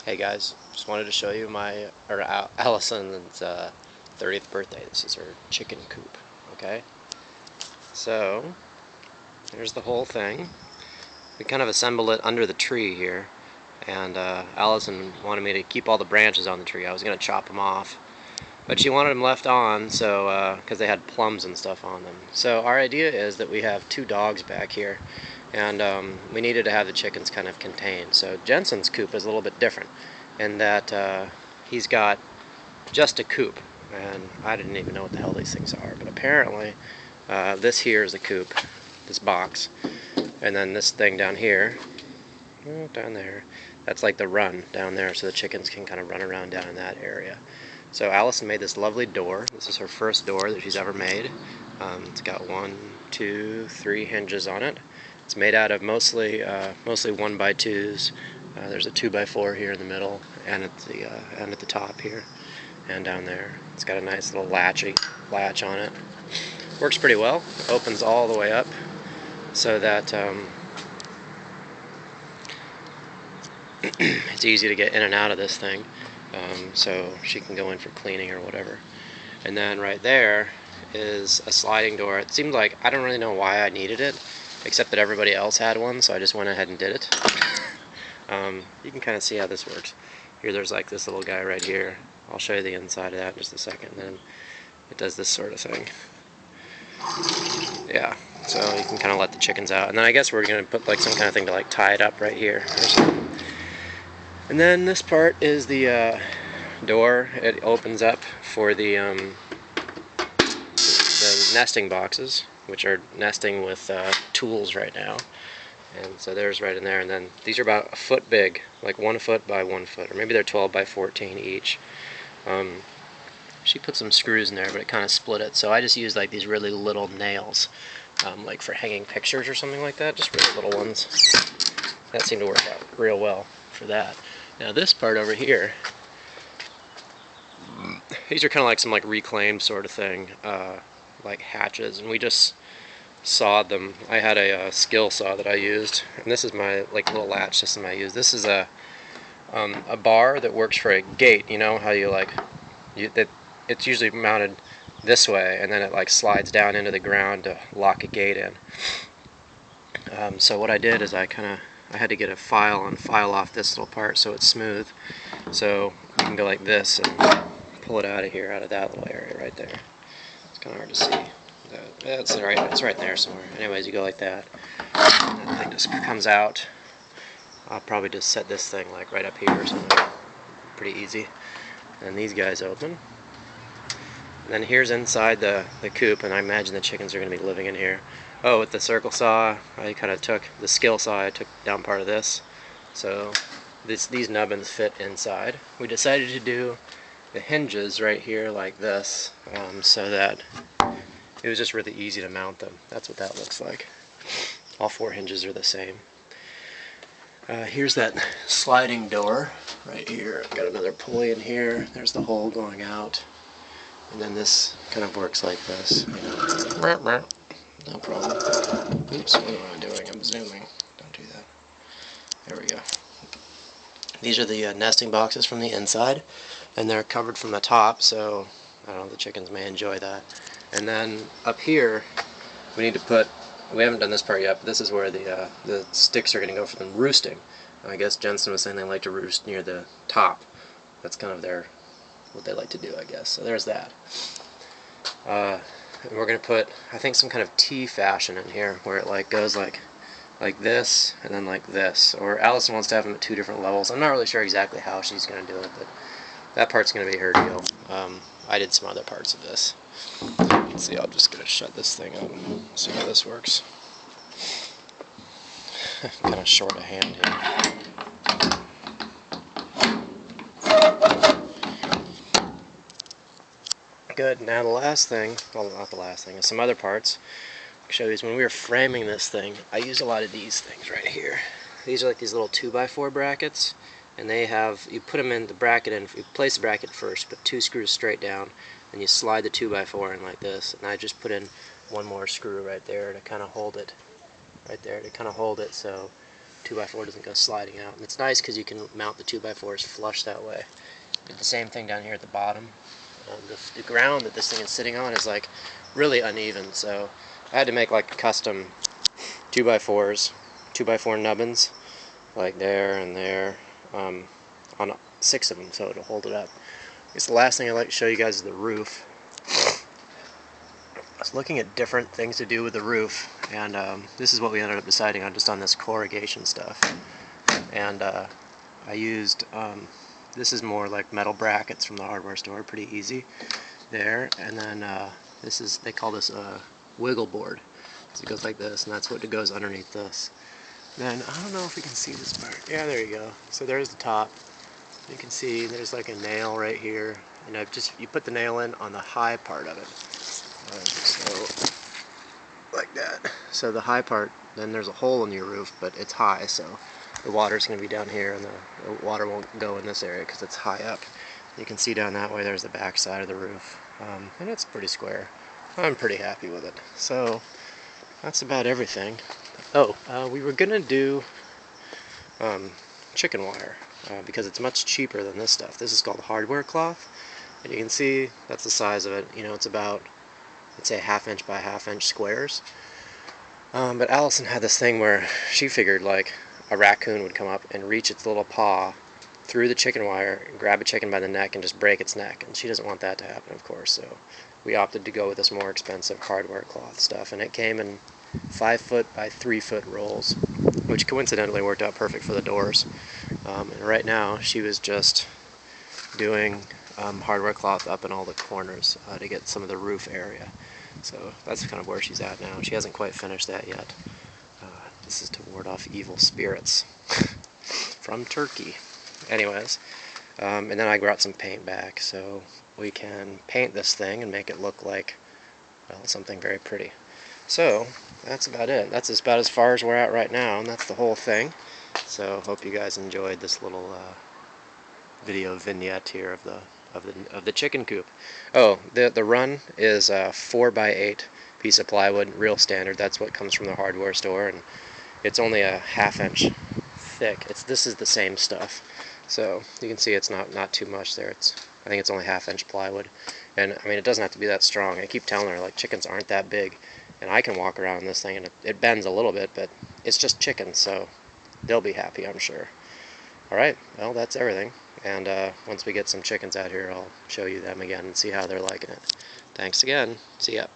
Hey guys, just wanted to show you Allison's 30th birthday. This is her chicken coop. Okay, so here's the whole thing. We kind of assembled it under the tree here, and Allison wanted me to keep all the branches on the tree. I was gonna chop them off, but she wanted them left on, so because they had plums and stuff on them. So our idea is that we have two dogs back here, and we needed to have the chickens kind of contained. So Jensen's coop is a little bit different in that he's got just a coop, and I didn't even know what the hell these things are, but apparently this here is a coop, this box, and then this thing down here, down there, that's like the run down there, so the chickens can kind of run around down in that area. So Allison made this lovely door. This is her first door that she's ever made. It's got 1, 2, 3 hinges on it. It's made out of mostly 1x2s. There's a 2x4 here in the middle, and at the top here, and down there. It's got a nice little latch on it. Works pretty well. Opens all the way up, so that it's easy to get in and out of this thing. So she can go in for cleaning or whatever. And then right there is a sliding door. It seemed like, I don't really know why I needed it, except that everybody else had one, so I just went ahead and did it. You can kind of see how this works. Here there's like this little guy right here. I'll show you the inside of that in just a second. Then it does this sort of thing. Yeah, so you can kind of let the chickens out. And then I guess we're going to put like some kind of thing to like tie it up right here. And then this part is the door. It opens up for the nesting boxes, which are nesting with tools right now. And so there's right in there. And then these are about a foot big, like 1 foot by 1 foot, or maybe they're 12 by 14 each. She put some screws in there, but it kind of split it. So I just used like these really little nails, like for hanging pictures or something like that, just really little ones. That seemed to work out real well for that. Now this part over here, these are kind of like some like reclaimed sort of thing, like hatches, and we just sawed them. I had a skill saw that I used, and this is my like little latch system I use. This is a bar that works for a gate. You know how you like, it's usually mounted this way, and then it like slides down into the ground to lock a gate in. So what I did is I had to get a file and file off this little part so it's smooth. So you can go like this and pull it out of here, out of that little area right there. It's kind of hard to see. It's right there somewhere. Anyways, you go like that, and that thing just comes out. I'll probably just set this thing like right up here or something. Pretty easy. And these guys open. And then here's inside the coop, and I imagine the chickens are going to be living in here. Oh, with the circle saw, I kind of took the skill saw, I took down part of this. So these nubbins fit inside. We decided to do the hinges right here like this, so that it was just really easy to mount them. That's what that looks like. All 4 hinges are the same. Here's that sliding door right here. I've got another pulley in here. There's the hole going out. And then this kind of works like this. You know. No problem. Oops, what am I doing? I'm zooming. Don't do that. There we go. These are the nesting boxes from the inside, and they're covered from the top, so I don't know, the chickens may enjoy that. And then up here, we need to put, we haven't done this part yet, but this is where the sticks are going to go for them roosting. I guess Jensen was saying they like to roost near the top. That's kind of what they like to do, I guess. So there's that. And we're going to put, I think, some kind of T fashion in here, where it like goes like this, and then like this. Or Allison wants to have them at 2 different levels. I'm not really sure exactly how she's going to do it, but that part's going to be her deal. I did some other parts of this. Let's see, I'm just going to shut this thing up and see how this works. I'm kind of short of hand here. Good. Now the last thing, well, not the last thing, some other parts. I'll show you is when we were framing this thing, I used a lot of these things right here. These are like these little 2x4 brackets, and they have, you put them in the bracket, and you place the bracket first, put 2 screws straight down, and you slide the 2x4 in like this. And I just put in 1 more screw right there to kind of hold it, so 2x4 doesn't go sliding out. And it's nice because you can mount the 2x4s flush that way. Did the same thing down here at the bottom. The ground that this thing is sitting on is like really uneven, so I had to make like custom 2x4s, 2x4 nubbins, like there and there, on 6 of them, so it'll hold it up. I guess the last thing I'd like to show you guys is the roof. I was looking at different things to do with the roof, and this is what we ended up deciding on, just on this corrugation stuff. And I used, this is more like metal brackets from the hardware store, pretty easy there. And then this is, they call this a wiggle board. So it goes like this, and that's what goes underneath this. Then, I don't know if we can see this part. Yeah, there you go. So there's the top. You can see there's like a nail right here, and you put the nail in on the high part of it. So, like that. So the high part, then there's a hole in your roof, but it's high, so the water's going to be down here, and the water won't go in this area because it's high up. You can see down that way there's the back side of the roof, and it's pretty square. I'm pretty happy with it. So that's about everything. Oh, we were going to do chicken wire, because it's much cheaper than this stuff. This is called hardware cloth, and you can see that's the size of it. You know, it's about, let's say, 1/2 inch by 1/2 inch squares. But Allison had this thing where she figured like a raccoon would come up and reach its little paw through the chicken wire and grab a chicken by the neck and just break its neck, and she doesn't want that to happen, of course. So we opted to go with this more expensive hardware cloth stuff, and it came in 5 foot by 3 foot rolls, which coincidentally worked out perfect for the doors. And right now she was just doing hardware cloth up in all the corners to get some of the roof area. So that's kind of where she's at now. She hasn't quite finished that yet. This is to ward off evil spirits from Turkey. Anyways, and then I brought some paint back so we can paint this thing and make it look like, well, something very pretty. So that's about it. That's about as far as we're at right now, and that's the whole thing. So hope you guys enjoyed this little video vignette here of the chicken coop. Oh, the run is a 4x8 piece of plywood, real standard. That's what comes from the hardware store, and it's only a 1/2 inch thick. This is the same stuff, so you can see it's not too much there. I think it's only 1/2 inch plywood, and I mean, it doesn't have to be that strong. I keep telling her, like, chickens aren't that big, and I can walk around this thing and it bends a little bit, but it's just chickens, so they'll be happy, I'm sure. Alright, well, that's everything, and once we get some chickens out here, I'll show you them again and see how they're liking it. Thanks again. See ya.